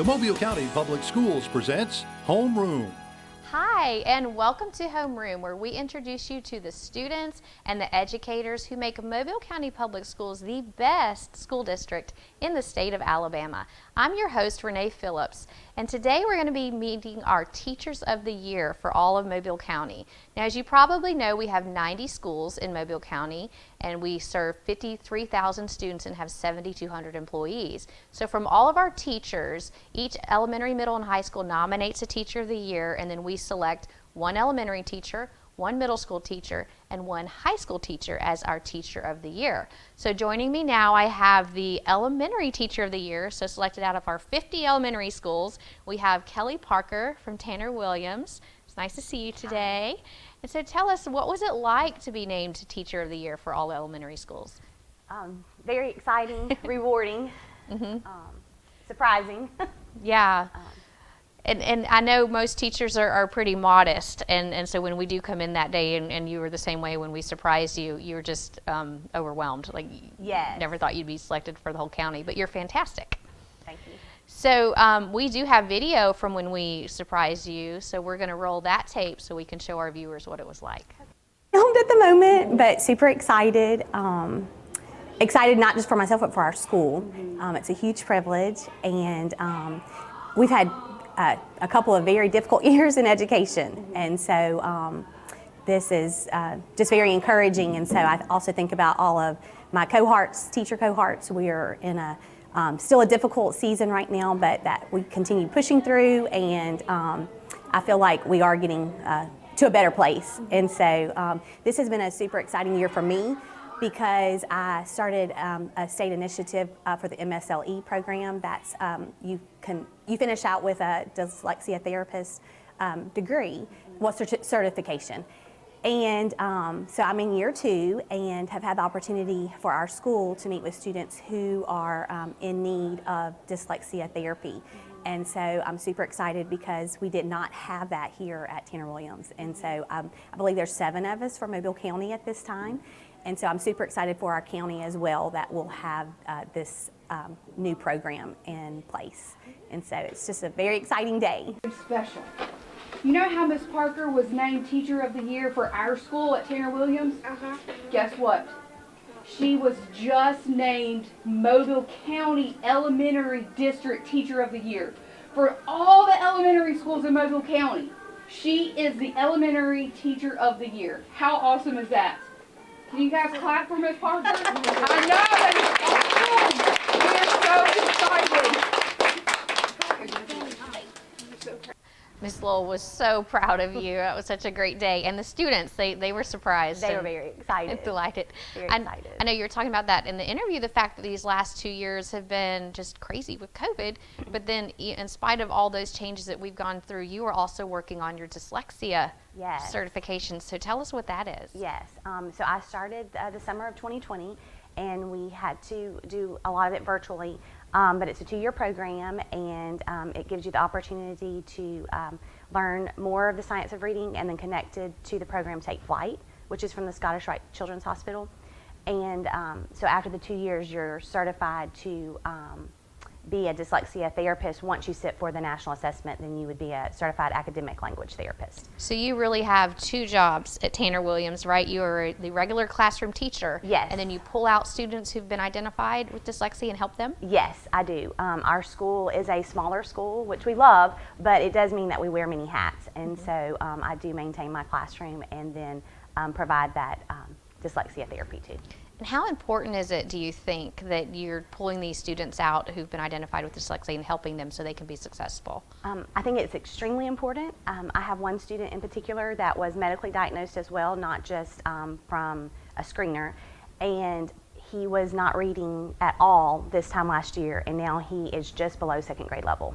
The Mobile County Public Schools presents Homeroom. Hi, and welcome to Homeroom, where we introduce you to the students and the educators who make Mobile County Public Schools the best school district in the state of Alabama. I'm your host, Renee Phillips, and today we're going to be meeting our Teachers of the Year for all of Mobile County. Now, as you probably know, we have 90 schools in Mobile County, and we serve 53,000 students and have 7,200 employees. So from all of our teachers, each elementary, middle, and high school nominates a Teacher of the Year, and then we select one elementary teacher, one middle school teacher, and one high school teacher as our Teacher of the Year. So joining me now, I have the Elementary Teacher of the Year, so selected out of our 50 elementary schools. We have Kelly Parker from Tanner Williams. It's nice to see you today. Hi. And so tell us, what was it like to be named Teacher of the Year for all elementary schools? Very exciting, rewarding, surprising. Yeah. And I know most teachers are pretty modest, and so when we do come in that day, and you were the same way when we surprised you, you were just overwhelmed. Like, yes. Never thought you'd be selected for the whole county, but you're fantastic. Thank you. So we do have video from when we surprised you, so we're going to roll that tape so we can show our viewers what it was like. Filmed at the moment, but super excited. Excited not just for myself, but for our school. It's a huge privilege, and we've had a couple of very difficult years in education, and so this is just very encouraging. And so I also think about all of my cohorts, teacher cohorts. We are in a still a difficult season right now, but that we continue pushing through, and I feel like we are getting to a better place. And so this has been a super exciting year for me, because I started a state initiative for the MSLE program. That's you finish out with a dyslexia therapist degree, certification. And so I'm in year 2 and have had the opportunity for our school to meet with students who are in need of dyslexia therapy. And so I'm super excited because we did not have that here at Tanner Williams. And so I believe there's 7 of us from Mobile County at this time. And so I'm super excited for our county as well that will have this new program in place. And so it's just a very exciting day. Special. You know how Miss Parker was named Teacher of the Year for our school at Tanner Williams? Guess what? She was just named Mobile County Elementary District Teacher of the Year. For all the elementary schools in Mobile County, she is the Elementary Teacher of the Year. How awesome is that? Can you guys clap for Miss Parker? I know, that is awesome. We are so excited. Miss Lowell was so proud of you. That was such a great day. And the students, they were surprised. They were very excited. And delighted. Very excited. I know you were talking about that in the interview, the fact that these last 2 years have been just crazy with COVID. But then in spite of all those changes that we've gone through, you are also working on your dyslexia certification. So tell us what that is. Yes. So I started the summer of 2020, and we had to do a lot of it virtually. But it's a 2-year program, and it gives you the opportunity to learn more of the science of reading, and then connected to the program Take Flight, which is from the Scottish Rite Children's Hospital. And so after the 2 years, you're certified to be a dyslexia therapist. Once you sit for the national assessment, then you would be a certified academic language therapist. So you really have 2 jobs at Tanner Williams, right? You are the regular classroom teacher. Yes. And then you pull out students who've been identified with dyslexia and help them? Yes, I do. Our school is a smaller school, which we love, but it does mean that we wear many hats. And so I do maintain my classroom, and then provide that dyslexia therapy too. And how important is it, do you think, that you're pulling these students out who've been identified with dyslexia and helping them so they can be successful? I think it's extremely important. I have one student in particular that was medically diagnosed as well, not just from a screener, and he was not reading at all this time last year, and now he is just below 2nd grade level.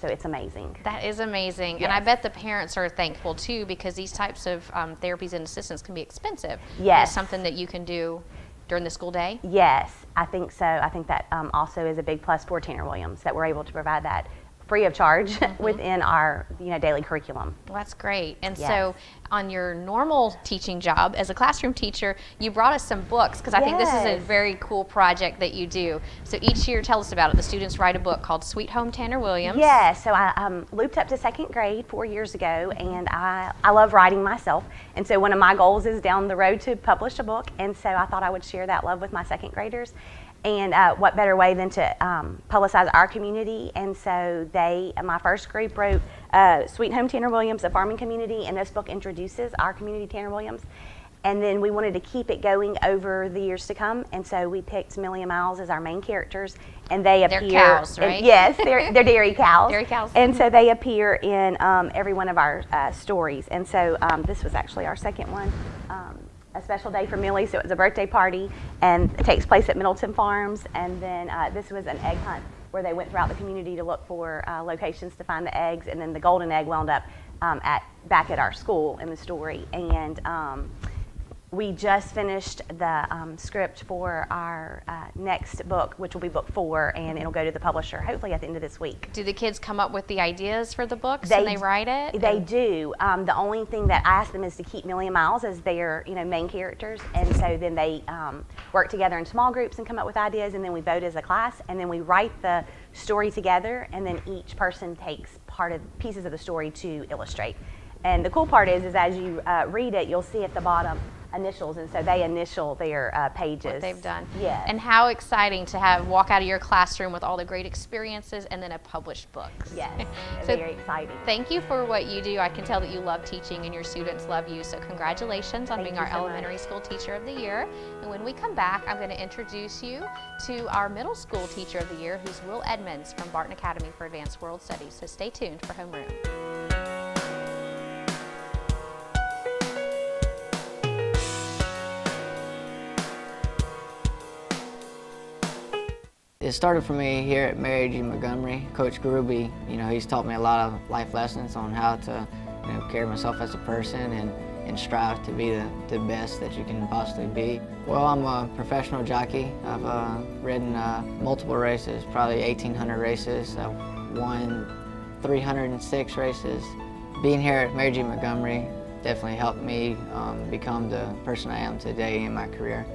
So it's amazing. That is amazing. Yes. And I bet the parents are thankful too, because these types of therapies and assistance can be expensive. Yes. Is something that you can do during the school day? Yes, I think so. I think that also is a big plus for Tanner Williams, that we're able to provide that free of charge within our daily curriculum. Well, that's great. And Yes. so on your normal teaching job as a classroom teacher, you brought us some books because I think this is a Yes. very cool project that you do. So each year, tell us about it. The students write a book called Sweet Home Tanner Williams. Yeah, so I looped up to second grade 4 years ago, and I love writing myself. And so one of my goals is down the road to publish a book, and so I thought I would share that love with my second graders. And what better way than to publicize our community? And so my first group wrote Sweet Home Tanner Williams, a farming community, and this book introduces our community, Tanner Williams. And then we wanted to keep it going over the years to come, and so we picked Millie and Miles as our main characters, and they appear. They're cows, right? Yes, they're dairy cows. Dairy cows. And so they appear in every one of our stories. And so this was actually our second one. A special day for Millie, so it was a birthday party, and it takes place at Middleton Farms. And then this was an egg hunt where they went throughout the community to look for locations to find the eggs, and then the golden egg wound up back at our school in the story. And we just finished the script for our next book, which will be book 4, and it'll go to the publisher hopefully at the end of this week. Do the kids come up with the ideas for the books and they write it? They do. The only thing that I ask them is to keep Millie and Miles as their main characters, and so then they work together in small groups and come up with ideas, and then we vote as a class, and then we write the story together, and then each person takes pieces of the story to illustrate. And the cool part is as you read it, you'll see at the bottom initials, and so they initial their pages. What they've done. Yes. And how exciting to walk out of your classroom with all the great experiences and then a published book. Yes, So very exciting. Thank you for what you do. I can tell that you love teaching and your students love you. So congratulations on Thank being you our so elementary much. school teacher of the year. And when we come back, I'm going to introduce you to our middle school teacher of the year, who's Will Edmonds from Barton Academy for Advanced World Studies. So stay tuned for Homeroom. It started for me here at Mary G. Montgomery. Coach Gruby, he's taught me a lot of life lessons on how to, carry myself as a person and strive to be the best that you can possibly be. Well, I'm a professional jockey. I've ridden multiple races, probably 1,800 races. I've won 306 races. Being here at Mary G. Montgomery definitely helped me become the person I am today in my career.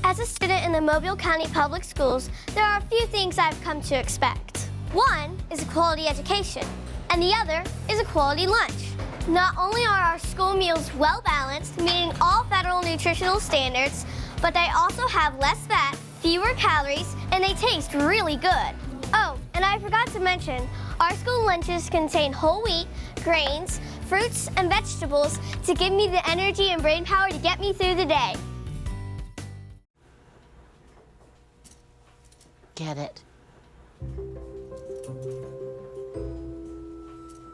As a student in the Mobile County Public Schools, there are a few things I've come to expect. One is a quality education, and the other is a quality lunch. Not only are our school meals well balanced, meeting all federal nutritional standards, but they also have less fat, fewer calories, and they taste really good. Oh, and I forgot to mention, our school lunches contain whole wheat, grains, fruits, and vegetables to give me the energy and brain power to get me through the day. Get it.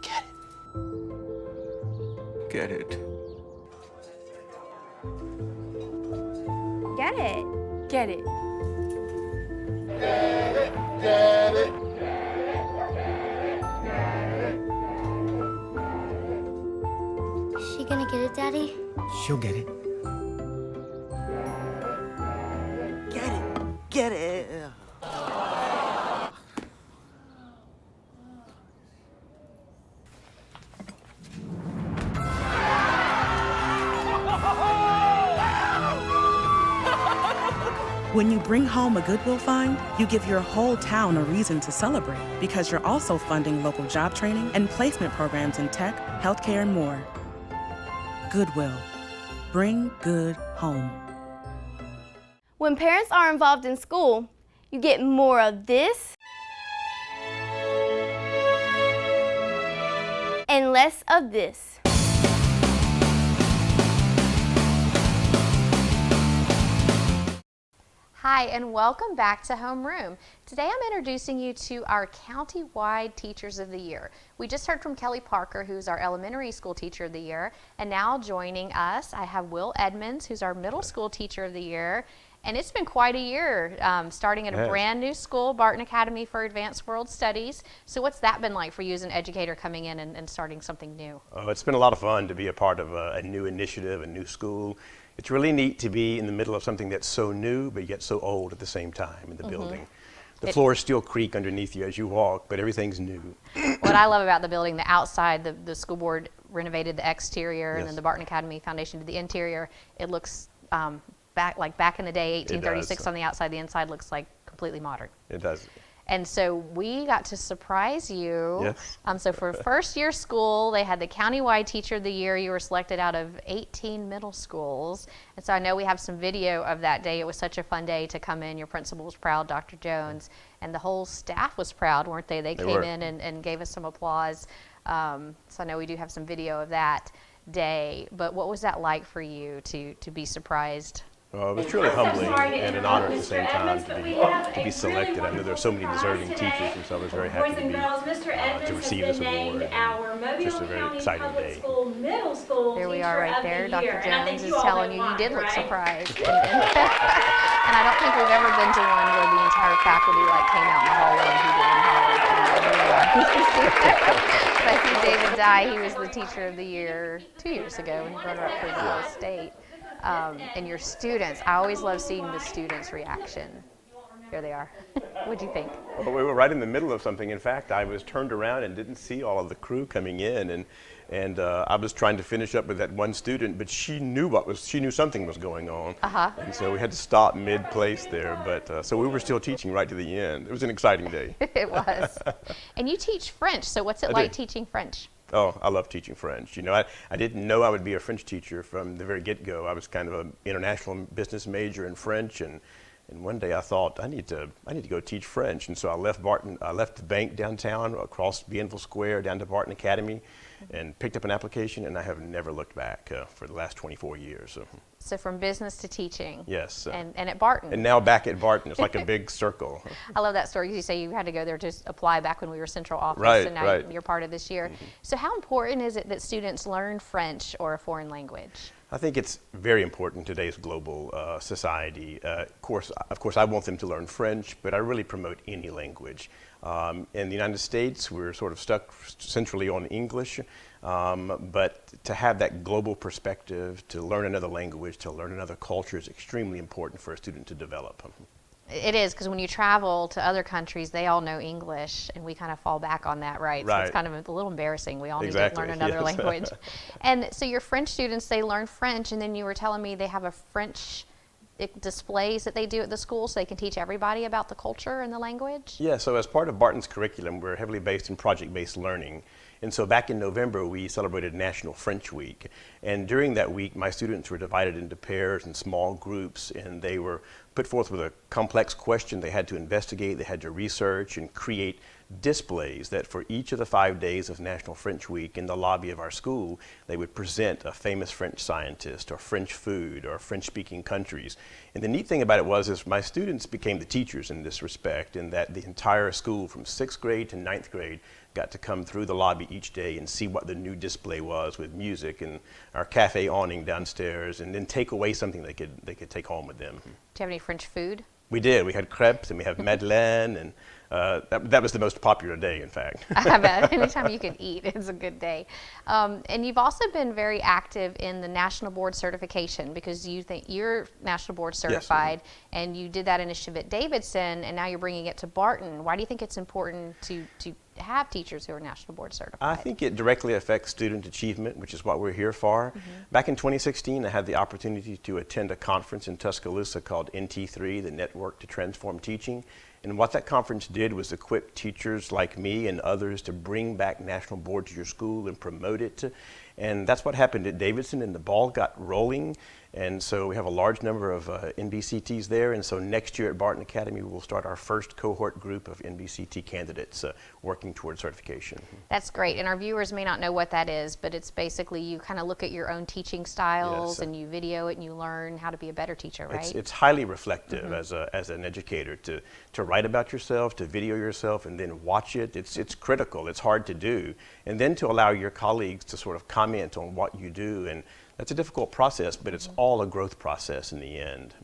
Get it. Get it. Get it. Get it. Is she gonna get it, Daddy? She'll get it. Get it. Get it. When you bring home a Goodwill find, you give your whole town a reason to celebrate because you're also funding local job training and placement programs in tech, healthcare, and more. Goodwill. Bring good home. When parents are involved in school, you get more of this and less of this. Hi, and welcome back to Homeroom. Today I'm introducing you to our county-wide Teachers of the Year. We just heard from Kelly Parker, who's our elementary school Teacher of the Year, and now joining us, I have Will Edmonds, who's our middle school Teacher of the Year. And it's been quite a year, starting at a brand new school, Barton Academy for Advanced World Studies. So what's that been like for you as an educator coming in and starting something new? Oh, it's been a lot of fun to be a part of a new initiative, a new school. It's really neat to be in the middle of something that's so new, but yet so old at the same time in the building. The floors still creak underneath you as you walk, but everything's new. What I love about the building, the outside, the school board renovated the exterior, and then the Barton Academy Foundation did the interior. It looks back in the day, 1836 on the outside. The inside looks like completely modern. It does. And so we got to surprise you. Yes. So for first year school, they had the countywide teacher of the year. You were selected out of 18 middle schools. And so I know we have some video of that day. It was such a fun day to come in. Your principal was proud, Dr. Jones, and the whole staff was proud, weren't they? They came in and gave us some applause. So I know we do have some video of that day. But what was that like for you to be surprised? It was truly humbling and an honor at the same time to be selected. I know there are so many deserving teachers, and so I was very happy to receive this award. Just a very exciting day. There we are right there. Dr. Jones is telling you did look surprised. And I don't think we've ever been to one where the entire faculty came out in the hallway and he didn't holler. But I see David Dye, he was the teacher of the year 2 years ago when he brought her up for the whole state. And your students, I always love seeing the students' reaction. There they are. What'd you think? Well, we were right in the middle of something. In fact, I was turned around and didn't see all of the crew coming in, and I was trying to finish up with that one student, but she knew something was going on, and so we had to stop mid-place there. But so we were still teaching right to the end. It was an exciting day. It was. And you teach French, so what's it like teaching French? Oh, I love teaching French. You know, I didn't know I would be a French teacher from the very get-go. I was kind of an international business major in French, and one day I thought I need to go teach French, and so I left Barton. I left the bank downtown, across Bienville Square, down to Barton Academy, and picked up an application, and I have never looked back for the last 24 years. So from business to teaching. Yes. And at Barton. And now back at Barton. It's like a big circle. I love that story. You say you had to go there to apply back when we were central office, and now you're part of this year. So how important is it that students learn French or a foreign language? I think it's very important in today's global society. Of course, I want them to learn French, but I really promote any language. In the United States, we're sort of stuck centrally on English, but to have that global perspective, to learn another language, to learn another culture is extremely important for a student to develop. It is, because when you travel to other countries, they all know English, and we kind of fall back on that, right? So it's kind of a little embarrassing. We all need to learn another language. And so your French students, they learn French, and then you were telling me they have a French displays that they do at the school so they can teach everybody about the culture and the language? Yeah, so as part of Barton's curriculum, we're heavily based in project-based learning. And so back in November, we celebrated National French Week. And during that week, my students were divided into pairs and small groups, and they were put forth with a complex question they had to investigate, they had to research and create displays that for each of the 5 days of National French Week in the lobby of our school, they would present a famous French scientist or French food or French-speaking countries. And the neat thing about it was my students became the teachers in this respect, in that the entire school from 6th grade to 9th grade got to come through the lobby each day and see what the new display was with music and our cafe awning downstairs, and then take away something they could take home with them. Do you have any French food? We did. We had crepes and we have madeleine, and that was the most popular day, in fact. I bet. Anytime you can eat, it's a good day. And you've also been very active in the National Board Certification, because you think you're National Board Certified, and you did that initiative at Davidson, and now you're bringing it to Barton. Why do you think it's important to have teachers who are National Board Certified? I think it directly affects student achievement, which is what we're here for. Back in 2016, I had the opportunity to attend a conference in Tuscaloosa called NT3, the Network to Transform Teaching. And what that conference did was equip teachers like me and others to bring back National Board to your school and promote it. And that's what happened at Davidson, and the ball got rolling. And so we have a large number of NBCTs there, and so next year at Barton Academy we'll start our first cohort group of NBCT candidates working towards certification. That's great, and our viewers may not know what that is, but it's basically you kind of look at your own teaching styles and you video it and you learn how to be a better teacher, right? It's highly reflective as an educator to write about yourself, to video yourself, and then watch it. It's critical, it's hard to do, and then to allow your colleagues to sort of comment on what you do, and that's a difficult process, but it's all a growth process in the end.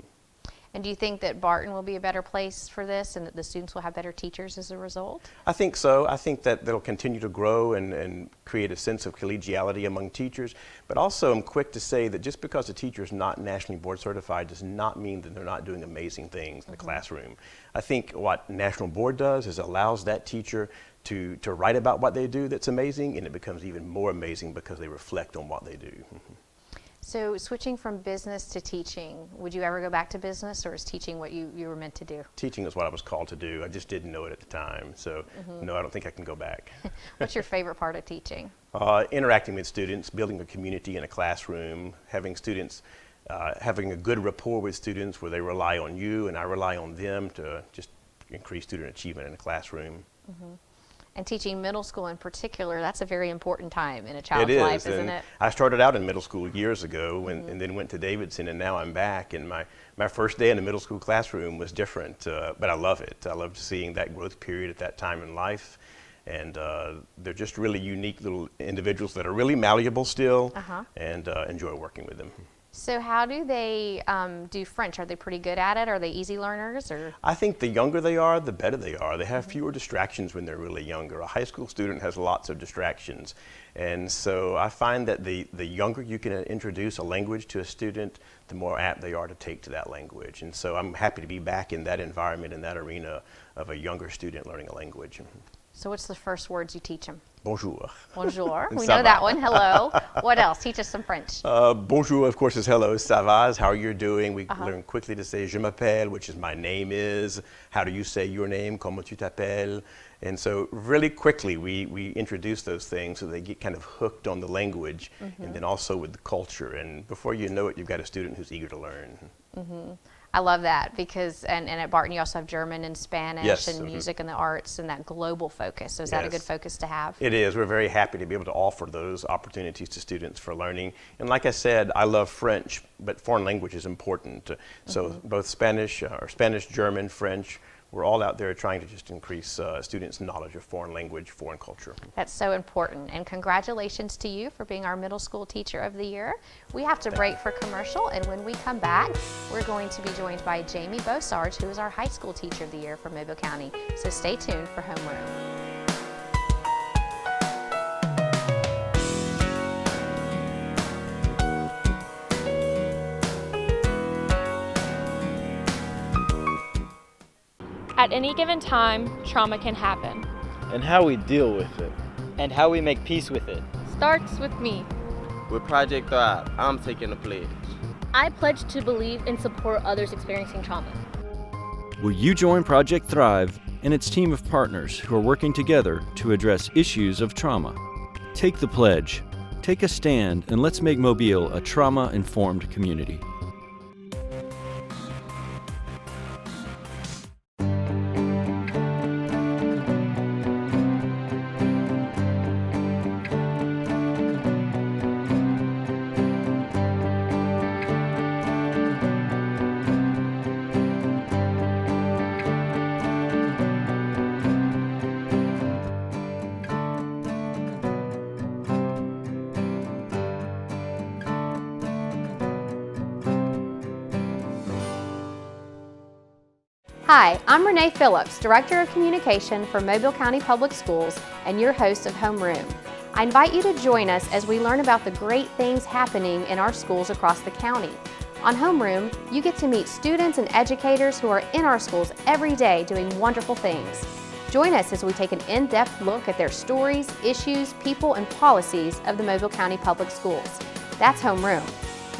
And do you think that Barton will be a better place for this and that the students will have better teachers as a result? I think so. I think that they'll continue to grow and create a sense of collegiality among teachers. But also I'm quick to say that just because a teacher is not nationally board certified does not mean that they're not doing amazing things in the classroom. I think what National Board does is allows that teacher to write about what they do that's amazing, and it becomes even more amazing because they reflect on what they do. So switching from business to teaching, would you ever go back to business, or is teaching what you were meant to do? Teaching is what I was called to do. I just didn't know it at the time. So no, I don't think I can go back. What's your favorite part of teaching? Interacting with students, building a community in a classroom, having students, having a good rapport with students where they rely on you and I rely on them to just increase student achievement in a classroom. And teaching middle school in particular, that's a very important time in a child's life, isn't it? I started out in middle school years ago and then went to Davidson, and now I'm back. And my first day in the middle school classroom was different, but I love it. I love seeing that growth period at that time in life. And they're just really unique little individuals that are really malleable still, and enjoy working with them. So how do they do French? Are they pretty good at it? Are they easy learners? Or? I think the younger they are, the better they are. They have fewer distractions when they're really younger. A high school student has lots of distractions. And so I find that the younger you can introduce a language to a student, the more apt they are to take to that language. And so I'm happy to be back in that environment, in that arena of a younger student learning a language. So what's the first words you teach them? Bonjour. Bonjour. We know that one. Hello. What else? Teach us some French. Bonjour, of course, is hello. Ça va is how are you doing. We learn quickly to say je m'appelle, which is my name is. How do you say your name? Comment tu t'appelles? And so really quickly we introduce those things so they get kind of hooked on the language and then also with the culture. And before you know it, you've got a student who's eager to learn. I love that because, and at Barton you also have German and Spanish and Yes, music and the arts and that global focus. So is that a good focus to have? It is. We're very happy to be able to offer those opportunities to students for learning. And like I said, I love French, but foreign language is important. So both Spanish, German, French, we're all out there trying to just increase students' knowledge of foreign language, foreign culture. That's so important. And congratulations to you for being our middle school teacher of the year. We have to break for commercial, and when we come back, we're going to be joined by Jamie Bo Sarge, who is our high school teacher of the year for Mobile County. So stay tuned for Homeroom. At any given time, trauma can happen. And how we deal with it. And how we make peace with it. Starts with me. With Project Thrive, I'm taking a pledge. I pledge to believe and support others experiencing trauma. Will you join Project Thrive and its team of partners who are working together to address issues of trauma? Take the pledge, take a stand, and let's make Mobile a trauma-informed community. Hi, I'm Renee Phillips, Director of Communication for Mobile County Public Schools and your host of Homeroom. I invite you to join us as we learn about the great things happening in our schools across the county. On Homeroom, you get to meet students and educators who are in our schools every day doing wonderful things. Join us as we take an in-depth look at their stories, issues, people, and policies of the Mobile County Public Schools. That's Homeroom.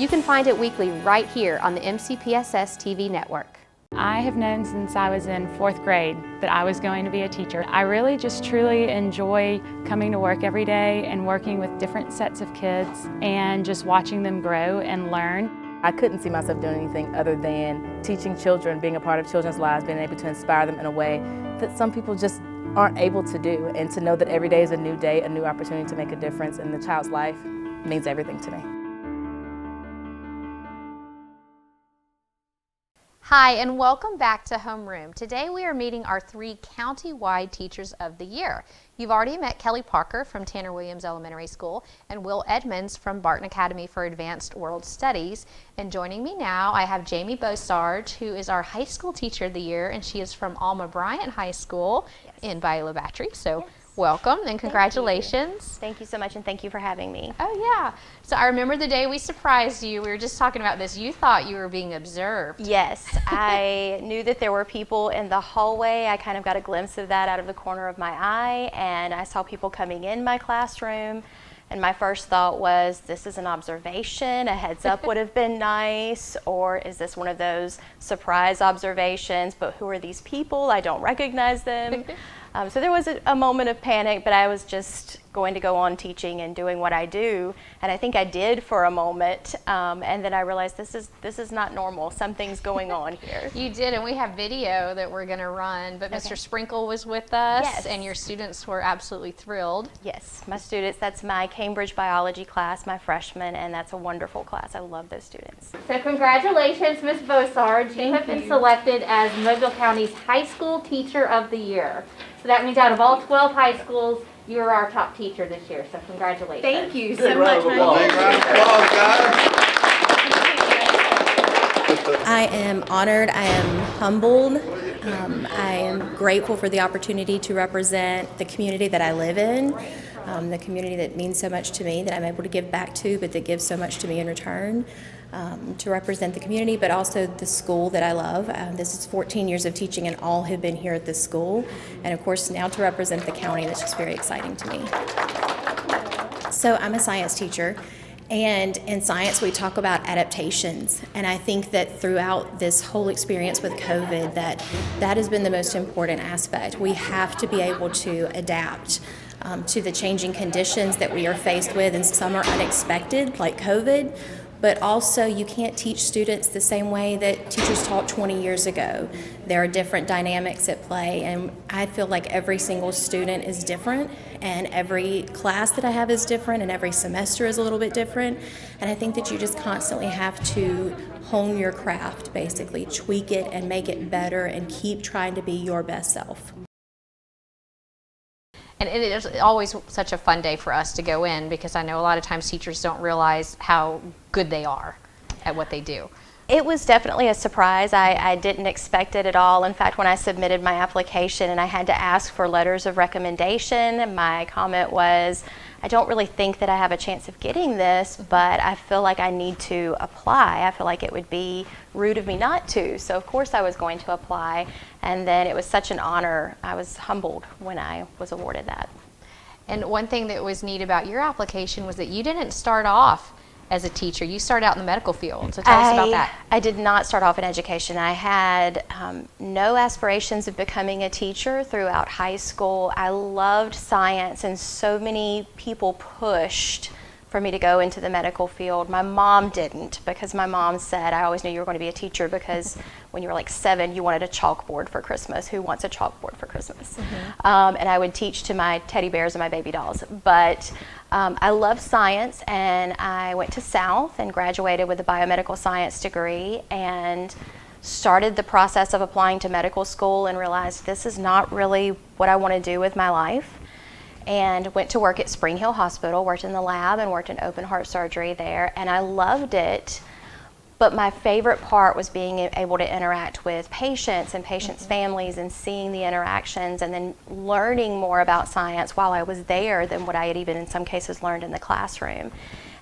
You can find it weekly right here on the MCPSS TV network. I have known since I was in 4th grade that I was going to be a teacher. I really just truly enjoy coming to work every day and working with different sets of kids and just watching them grow and learn. I couldn't see myself doing anything other than teaching children, being a part of children's lives, being able to inspire them in a way that some people just aren't able to do. And to know that every day is a new day, a new opportunity to make a difference in the child's life means everything to me. Hi, and welcome back to Homeroom. Today we are meeting our 3 county-wide Teachers of the Year. You've already met Kelly Parker from Tanner Williams Elementary School and Will Edmonds from Barton Academy for Advanced World Studies. And joining me now, I have Jamie Bo Sarge, who is our High School Teacher of the Year, and she is from Alma Bryant High School in Bayou Battery. So welcome and congratulations. Thank you so much, and thank you for having me. Oh yeah. So I remember the day we surprised you. We were just talking about this. You thought you were being observed. Yes, I knew that there were people in the hallway. I kind of got a glimpse of that out of the corner of my eye, and I saw people coming in my classroom. And my first thought was, this is an observation, a heads up would have been nice, or is this one of those surprise observations, but who are these people? I don't recognize them. So there was a moment of panic, but I was just going to go on teaching and doing what I do, and I think I did for a moment, and then I realized this is not normal. Something's going on here. You did, and we have video that we're going to run, but Mr. Sprinkle was with us, Yes. and your students were absolutely thrilled. Yes, my students, that's my Cambridge biology class, my freshman, and that's a wonderful class. I love those students. So congratulations, Ms. Bo Sarge. You have been selected as Mobile County's High School Teacher of the Year. So that means out of all 12 high schools, you're our top teacher this year. So congratulations. Thank you so much. I am honored. I am humbled. I am grateful for the opportunity to represent the community that I live in, the community that means so much to me, that I'm able to give back to, but that gives so much to me in return. To represent the community, but also the school that I love. This is 14 years of teaching, and all have been here at this school. And of course, now to represent the county, that's just very exciting to me. So I'm a science teacher, and in science we talk about adaptations. And I think that throughout this whole experience with COVID, that has been the most important aspect. We have to be able to adapt to the changing conditions that we are faced with, and some are unexpected, like COVID. But also, you can't teach students the same way that teachers taught 20 years ago. There are different dynamics at play, and I feel like every single student is different, and every class that I have is different, and every semester is a little bit different. And I think that you just constantly have to hone your craft, basically, tweak it and make it better, and keep trying to be your best self. And it is always such a fun day for us to go in, because I know a lot of times teachers don't realize how good they are at what they do. It was definitely a surprise. I didn't expect it at all. In fact, when I submitted my application and I had to ask for letters of recommendation, my comment was, I don't really think that I have a chance of getting this, but I feel like I need to apply. I feel like it would be rude of me not to. So of course I was going to apply, and then it was such an honor. I was humbled when I was awarded that. And one thing that was neat about your application was that you didn't start off as a teacher. You started out in the medical field. So tell us about that. I did not start off in education. I had no aspirations of becoming a teacher throughout high school. I loved science, and so many people pushed for me to go into the medical field. My mom didn't, because my mom said, I always knew you were going to be a teacher, because when you were like 7, you wanted a chalkboard for Christmas. Who wants a chalkboard for Christmas? And I would teach to my teddy bears and my baby dolls. But I loved science, and I went to South and graduated with a biomedical science degree, and started the process of applying to medical school, and realized this is not really what I want to do with my life. And went to work at Spring Hill Hospital, worked in the lab and worked in open heart surgery there, and I loved it. But my favorite part was being able to interact with patients and patients' families, and seeing the interactions, and then learning more about science while I was there than what I had even in some cases learned in the classroom.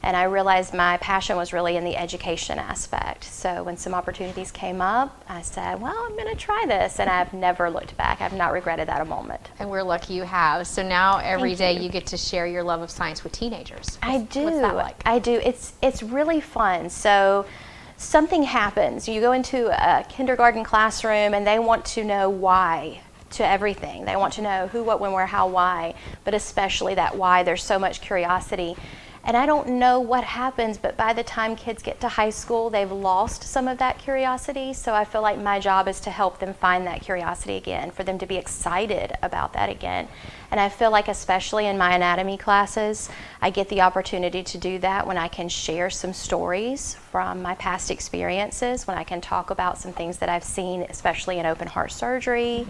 And I realized my passion was really in the education aspect. So when some opportunities came up, I said, well, I'm going to try this. And I've never looked back. I've not regretted that a moment. And we're lucky you have. So now every day you get to share your love of science with teenagers. I do. What's that like? I do. It's really fun. So something happens. You go into a kindergarten classroom, and they want to know why to everything. They want to know who, what, when, where, how, why, but especially that why. There's so much curiosity. And I don't know what happens, but by the time kids get to high school, they've lost some of that curiosity. So I feel like my job is to help them find that curiosity again, for them to be excited about that again. And I feel like especially in my anatomy classes, I get the opportunity to do that when I can share some stories from my past experiences, when I can talk about some things that I've seen, especially in open heart surgery,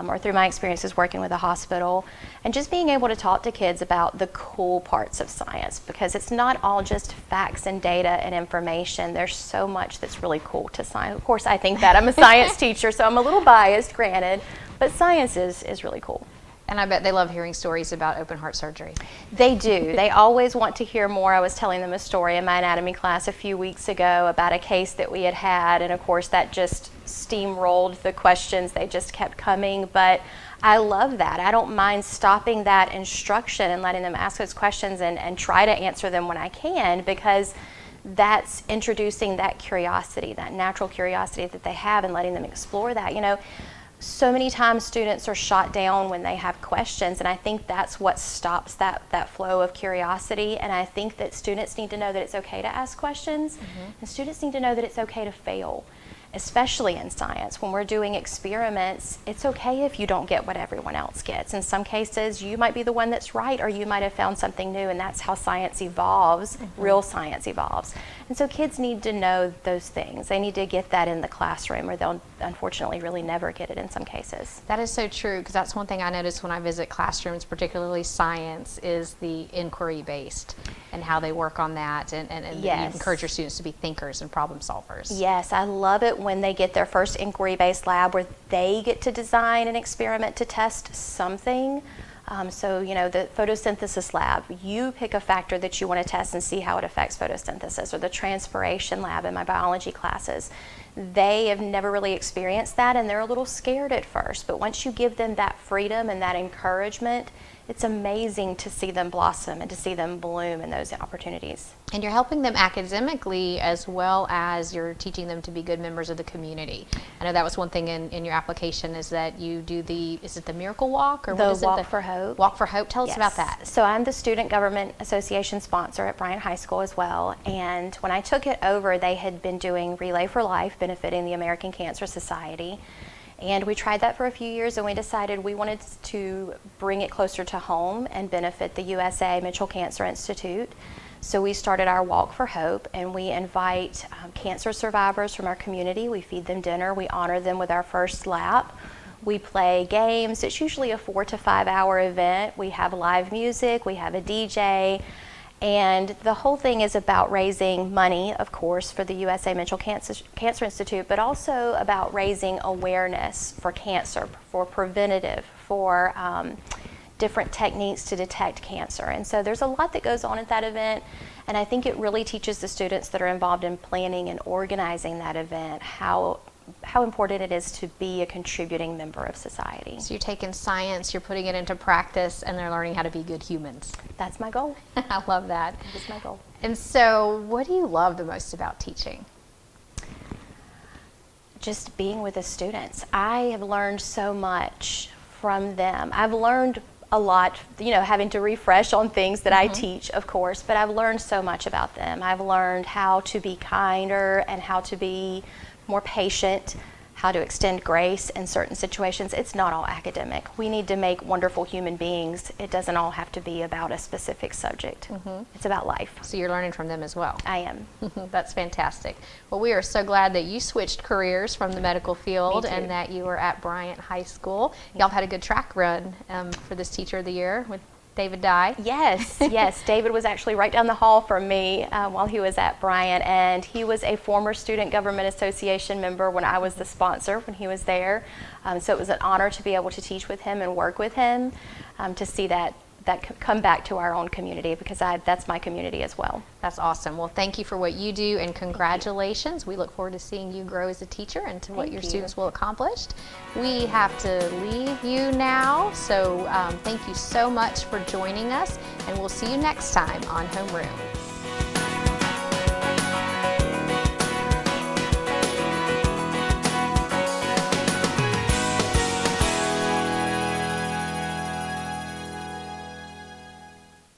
or through my experiences working with a hospital, and just being able to talk to kids about the cool parts of science, because it's not all just facts and data and information. There's so much that's really cool to science. Of course, I think that I'm a science teacher, so I'm a little biased, granted, but science is really cool. And I bet they love hearing stories about open heart surgery. They do. They always want to hear more. I was telling them a story in my anatomy class a few weeks ago about a case that we had, and of course that just steamrolled the questions. They just kept coming, but I love that. I don't mind stopping that instruction and letting them ask those questions and try to answer them when I can, because that's introducing that curiosity, that natural curiosity that they have, and letting them explore that. You know, so many times students are shot down when they have questions, and I think that's what stops that flow of curiosity. And I think that students need to know that it's okay to ask questions, and students need to know that it's okay to fail, especially in science. When we're doing experiments, it's okay if you don't get what everyone else gets. In some cases, you might be the one that's right, or you might have found something new, and that's how science evolves, real science evolves. And so kids need to know those things. They need to get that in the classroom, or they'll unfortunately really never get it in some cases. That is so true, because that's one thing I notice when I visit classrooms, particularly science, is the inquiry based and how they work on that, and Yes. you encourage your students to be thinkers and problem solvers. Yes, I love it when they get their first inquiry-based lab where they get to design an experiment to test something. So, you know, the photosynthesis lab, you pick a factor that you want to test and see how it affects photosynthesis, or the transpiration lab in my biology classes. They have never really experienced that, and they're a little scared at first, but once you give them that freedom and that encouragement, it's amazing to see them blossom and to see them bloom in those opportunities. And you're helping them academically as well as you're teaching them to be good members of the community. I know that was one thing in your application, is that you do is it the Miracle Walk? Or The what is Walk it? for Hope. Walk for Hope. Tell us Yes. about that. So I'm the Student Government Association sponsor at Bryant High School as well. And when I took it over, they had been doing Relay for Life, benefiting the American Cancer Society. And we tried that for a few years, and we decided we wanted to bring it closer to home and benefit the USA Mitchell Cancer Institute. So we started our Walk for Hope, and we invite cancer survivors from our community. We feed them dinner. We honor them with our first lap. We play games. It's usually a 4 to 5 hour event. We have live music. We have a DJ. And the whole thing is about raising money, of course, for the USA Mitchell Cancer Institute, but also about raising awareness for cancer, for preventative, for different techniques to detect cancer. And so there's a lot that goes on at that event, and I think it really teaches the students that are involved in planning and organizing that event how important it is to be a contributing member of society. So you're taking science, you're putting it into practice, and they're learning how to be good humans. That's my goal. I love that. That's my goal. And so what do you love the most about teaching? Just being with the students. I have learned so much from them. I've learned a lot, you know, having to refresh on things that I teach, of course, but I've learned so much about them. I've learned how to be kinder and how to be more patient, how to extend grace in certain situations. It's not all academic. We need to make wonderful human beings. It doesn't all have to be about a specific subject. It's about life. So you're learning from them as well. I am. That's fantastic. Well, we are so glad that you switched careers from the medical field and that you were at Bryant High School. Y'all had a good track run for this Teacher of the Year with David Dye. Yes, yes. David was actually right down the hall from me while he was at Bryant, and he was a former Student Government Association member when I was the sponsor when he was there. So it was an honor to be able to teach with him and work with him, to see that come back to our own community, because that's my community as well. That's awesome. Well, thank you for what you do, and congratulations. We look forward to seeing you grow as a teacher and to what your students will accomplish. We have to leave you now, so thank you so much for joining us, and we'll see you next time on Homeroom.